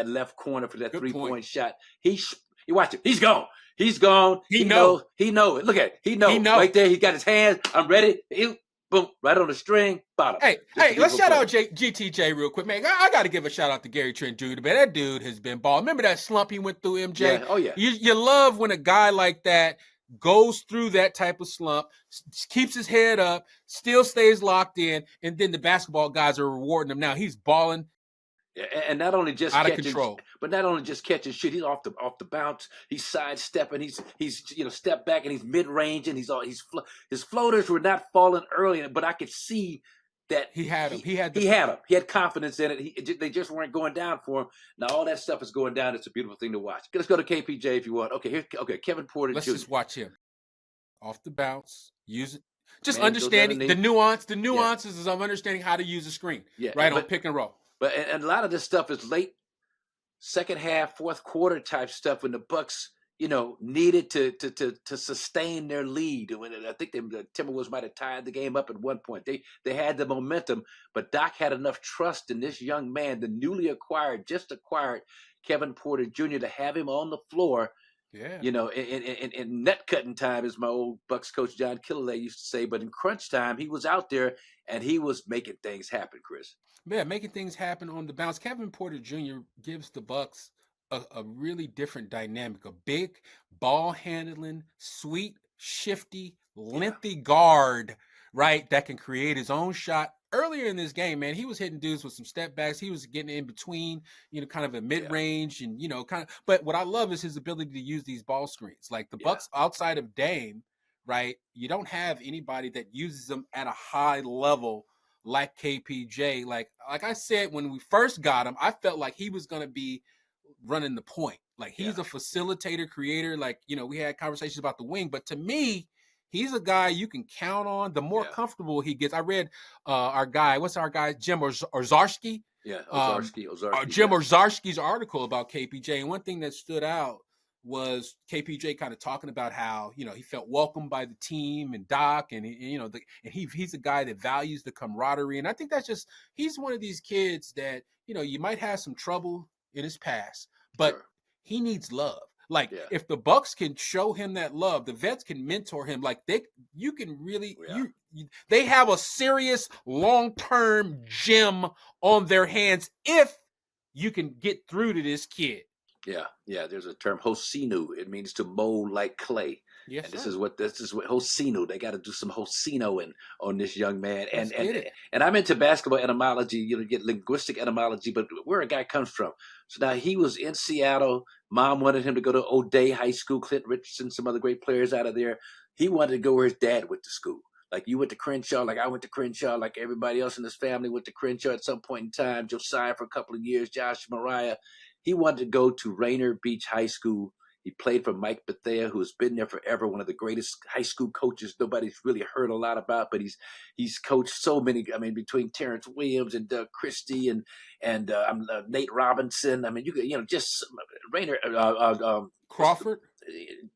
left corner for that 3-point shot. You watch it. He's gone. He knows it. Look at it. He knows. Right there. He got his hands. I'm ready. Boom, right on the string, bottom. Hey, let's shout out GTJ real quick, man. I got to give a shout out to Gary Trent Jr. Man, that dude has been balling. Remember that slump he went through, MJ? Yeah. Oh, yeah. You love when a guy like that goes through that type of slump, keeps his head up, still stays locked in, and then the basketball guys are rewarding him. Now he's balling. Yeah, and not only just out of catching, control, but not only just catching shit. He's off the bounce. He's sidestepping. He's step back and he's mid range and his floaters were not falling early, but I could see that he had him. He had him. He had confidence in it. They just weren't going down for him. Now all that stuff is going down. It's a beautiful thing to watch. Let's go to KPJ if you want. Okay, Kevin Porter. Let's Jr. just watch him off the bounce. Use it. Just understanding the nuances is I'm understanding how to use a screen. Yeah, on pick and roll. But and a lot of this stuff is late second half, fourth quarter type stuff when the Bucks, needed to sustain their lead. When I think the Timberwolves might have tied the game up at one point. They had the momentum, but Doc had enough trust in this young man, the newly acquired Kevin Porter Jr. to have him on the floor. Yeah. In net cutting time, as my old Bucks coach John Killalay used to say, but in crunch time, he was out there and he was making things happen, Chris. Yeah, making things happen on the bounce. Kevin Porter Jr. gives the Bucks a really different dynamic, a big ball handling, sweet, shifty, lengthy guard right, that can create his own shot. Earlier in this game, man, he was hitting dudes with some step backs. He was getting in between, kind of a mid-range and, kind of. But what I love is his ability to use these ball screens. Like the Bucks outside of Dame, right, you don't have anybody that uses them at a high level like KPJ. Like I said, when we first got him, I felt like he was going to be running the point. Like he's a facilitator, creator. Like, we had conversations about the wing, but to me, he's a guy you can count on. The more comfortable he gets. I read our guy, Jim Ozarski? Yeah, Ozarski. Jim Ozarski's article about KPJ. And one thing that stood out was KPJ kind of talking about how, he felt welcomed by the team and Doc and, he's a guy that values the camaraderie. And I think he's one of these kids that, you might have some trouble in his past, but he needs love. Like if the Bucks can show him that love, the vets can mentor him. Like you can really, they have a serious long-term gem on their hands if you can get through to this kid. Yeah. There's a term, hosinu. It means to mold like clay. Yes, and this is what hosinu. They got to do some hosinoing on this young man. And I'm into basketball etymology. Get linguistic etymology, but where a guy comes from. So now he was in Seattle. Mom wanted him to go to O'Day High School. Clint Richardson, some other great players out of there. He wanted to go where his dad went to school. Like you went to Crenshaw, like I went to Crenshaw, like everybody else in his family went to Crenshaw at some point in time. Josiah for a couple of years, Josh Mariah. He wanted to go to Rainier Beach High School. He played for Mike Bethea, who has been there forever, one of the greatest high school coaches nobody's really heard a lot about, but he's coached so many. I mean, between Terrence Williams and Doug Christie and Nate Robinson. I mean, just Rainier Crawford.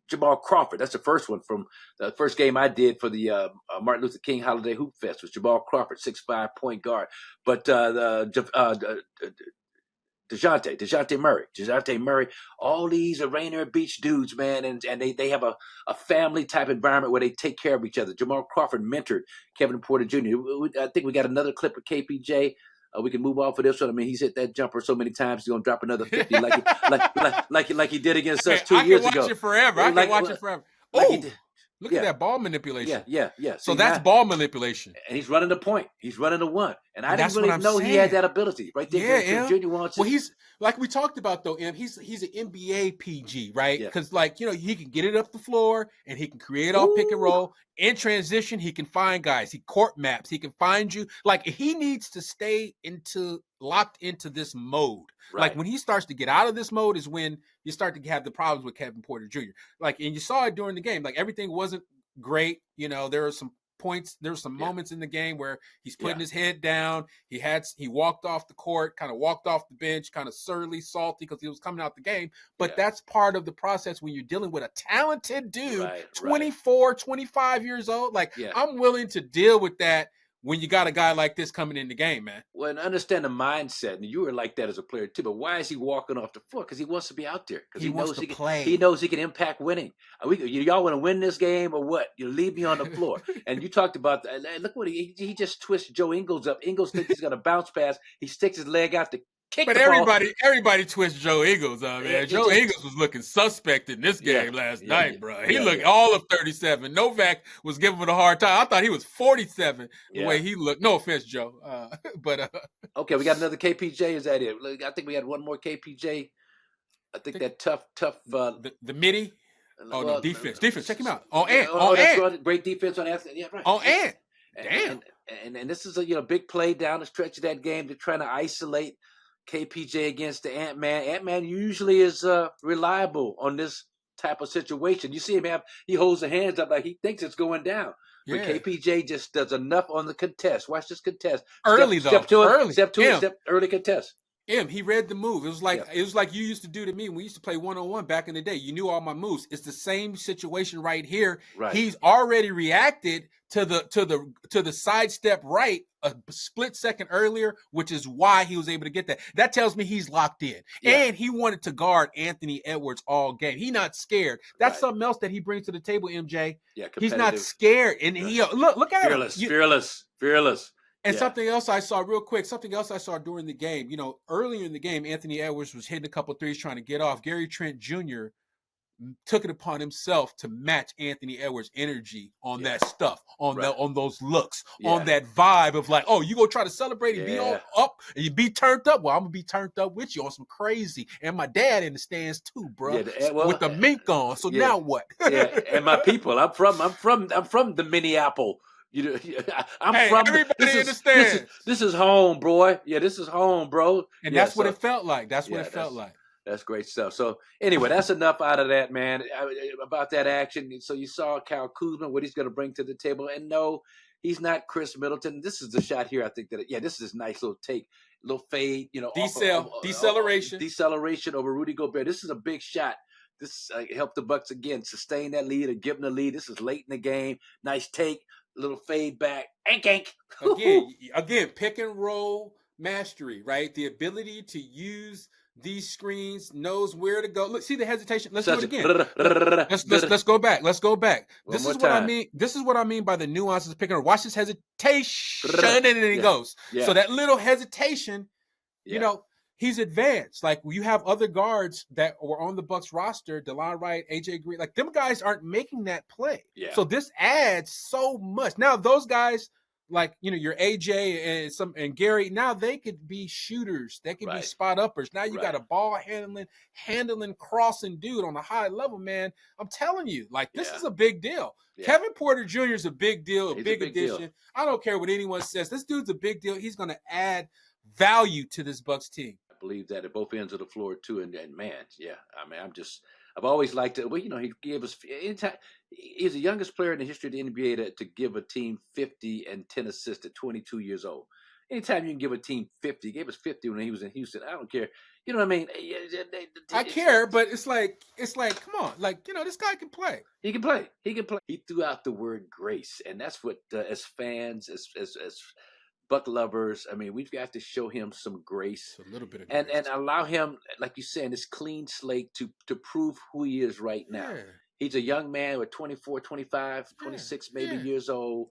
Jamal Crawford. That's the first one from the first game I did for the Martin Luther King Holiday Hoop Fest was Jamal Crawford, 6'5" point guard. But DeJounte Murray, all these are Rainier Beach dudes, man, and they have a family type environment where they take care of each other. Jamal Crawford mentored Kevin Porter Jr. I think we got another clip of KPJ. We can move off of this one. I mean, he's hit that jumper so many times he's gonna drop another 50, like he did against us 2 years ago. I can watch it forever. I can watch it forever. Look at that ball manipulation. Yeah. So that's ball manipulation. And he's running the point. He's running the one. And I didn't really know he had that ability right there. Yeah, Junior wants well, he's like we talked about though, he's an NBA PG, right? Because he can get it up the floor and he can create off pick and roll. In transition, he can find guys. He court maps. He can find you. Like he needs to stay locked into this mode. Right. Like when he starts to get out of this mode is when you start to have the problems with Kevin Porter Jr. Like, and you saw it during the game. Like everything wasn't great. There are some points. There were some moments in the game where he's putting his head down. He walked off the court, kind of walked off the bench, kind of surly, salty because he was coming out the game. But that's part of the process when you're dealing with a talented dude, 24, 25 years old. Like I'm willing to deal with that when you got a guy like this coming in the game, man. Well, and understand the mindset, and you were like that as a player too. But why is he walking off the floor? Because he wants to be out there. Because he knows he can. He knows he can impact winning. Y'all want to win this game or what? You leave me on the floor. And you talked about that. Look what he just twists Joe Ingles up. Ingles thinks he's going to bounce pass. He sticks his leg out to kick. But everybody twists Joe Ingles up, man. Joe Ingles was looking suspect in this game last night, bro. He looked all of 37. Novak was giving him a hard time. I thought he was 47 the way he looked. No offense, Joe. Okay, we got another KPJ. Is that it? I think we had one more KPJ. I think that tough. The midi. No, defense. Defense. Check him out. On Ant. Great defense on Ant. Yeah, right. On Ant. Damn. And this is a big play down the stretch of that game. They're trying to isolate KPJ against the Ant-Man. Ant-Man usually is reliable on this type of situation. You see him he holds the hands up like he thinks it's going down. But KPJ just does enough on the contest. Watch this contest. Early step to it. Early contest. He read the move. It was like you used to do to me when we used to play one-on-one back in the day. You knew all my moves. It's the same situation right here. Right. He's already reacted to the sidestep right a split second earlier, which is why he was able to get that. That tells me he's locked in. Yeah. And he wanted to guard Anthony Edwards all game. He's not scared. That's something else that he brings to the table, MJ. Yeah, he's not scared. And he look at him. Fearless. And something else I saw real quick, during the game, earlier in the game, Anthony Edwards was hitting a couple threes trying to get off. Gary Trent Jr. took it upon himself to match Anthony Edwards' energy on that stuff, on those looks, on that vibe of like, oh, you gonna try to celebrate and be all up and you be turned up? Well, I'm gonna be turned up with you on some crazy. And my dad in the stands too, bro, with the mink on. So now what? And my people, I'm from the Minneapolis. Everybody understands. This is home, bro. Yeah, this is home, bro. And that's what it felt like. That's what it felt like. That's great stuff. So anyway, that's enough out of that, man, about that action. So you saw Kyle Kuzma, what he's going to bring to the table. And no, he's not Chris Middleton. This is the shot here. I think that, this is a nice little take, little fade, deceleration over Rudy Gobert. This is a big shot. This helped the Bucks again sustain that lead or give them the lead. This is late in the game. Nice take, little fade back. Ank. Again, pick and roll mastery, right? The ability to use these screens, knows where to go. Look, see the hesitation. Let's do it again. Let's go back. This is what I mean. This is what I mean by the nuances of pick and roll. Watch this hesitation, and then he goes. So that little hesitation, he's advanced. Like you have other guards that were on the Bucks roster, DeLon Wright, AJ Green. Like them guys aren't making that play. So this adds so much. Now those guys, like your AJ and Gary, now they could be shooters. They could be spot uppers. Now you got a ball handling, crossing dude on a high level, man. I'm telling you, like this is a big deal. Kevin Porter Jr. is a big deal, a big addition. Deal. I don't care what anyone says. This dude's a big deal. He's going to add value to this Bucks team. I believe that at both ends of the floor too. And man, I mean, I've always liked it. Well, he gave us anytime. He's the youngest player in the history of the NBA to give a team 50 and 10 assists at 22 years old. Anytime you can give a team 50, he gave us 50 when he was in Houston. I don't care. You know what I mean? I care, but it's like, come on, like this guy can play. He can play. He threw out the word grace, and that's what as fans, as Buck lovers, I mean, we've got to show him some grace, a little bit of grace. and allow him, like you said, this clean slate to prove who he is right now. Yeah. He's a young man with 24, 25, 26 maybe years old.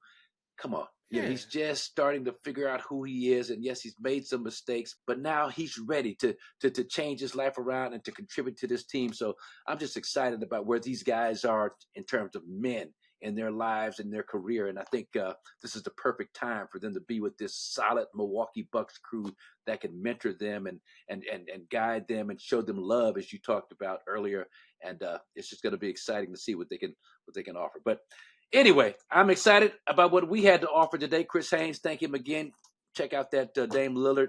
Come on. He's just starting to figure out who he is. And yes, he's made some mistakes, but now he's ready to change his life around and to contribute to this team. So I'm just excited about where these guys are in terms of men in their lives and their career. And I think this is the perfect time for them to be with this solid Milwaukee Bucks crew that can mentor them and guide them and show them love, as you talked about earlier. And it's just going to be exciting to see what they can offer. But anyway, I'm excited about what we had to offer today. Chris Haynes, thank him again. Check out that Dame Lillard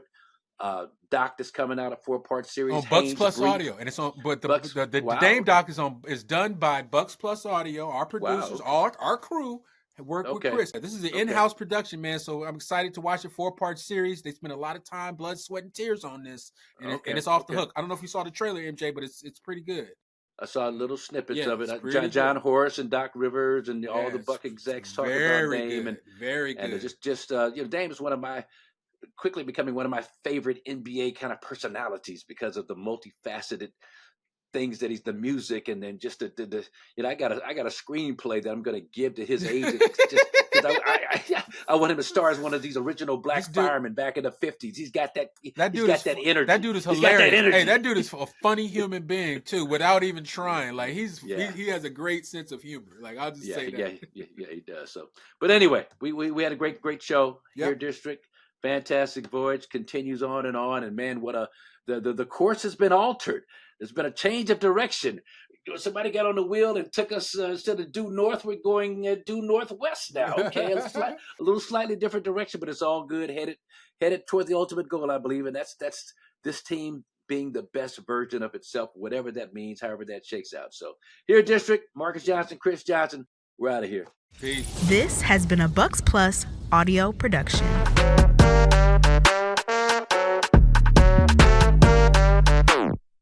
doc that's coming out, a 4-part series on Bucks Plus Audio, and it's on. But the Dame doc is done by Bucks Plus Audio. Our producers, our crew work with Chris. This is an in-house production, man. So I'm excited to watch a 4-part series. They spent a lot of time, blood, sweat, and tears on this, and it's off the hook. I don't know if you saw the trailer, MJ, but it's pretty good. I saw little snippets of it. John Horace and Doc Rivers and all the Buck execs talking about Dame. Very good. And just Dame is quickly becoming one of my favorite NBA kind of personalities because of the multifaceted things that he's the music, and then just I got a screenplay that I'm going to give to his agent just because I want him to star as one of these original black firemen back in the 50s. He's got that energy. That dude is hilarious. Hey, that dude is a funny human being too, without even trying. Like he has a great sense of humor. Like I'll just say that. Yeah, he does. So, but anyway, we had a great show here, District. Fantastic voyage continues on, and man, what the course has been altered. There's been a change of direction. Somebody got on the wheel and took us instead of due north, we're going due northwest now. Okay, a little slightly different direction, but it's all good. Headed toward the ultimate goal, I believe, and that's this team being the best version of itself, whatever that means, however that shakes out. So here, District, Marques Johnson, Chris Johnson, we're out of here. Peace. This has been a Bucks Plus audio production.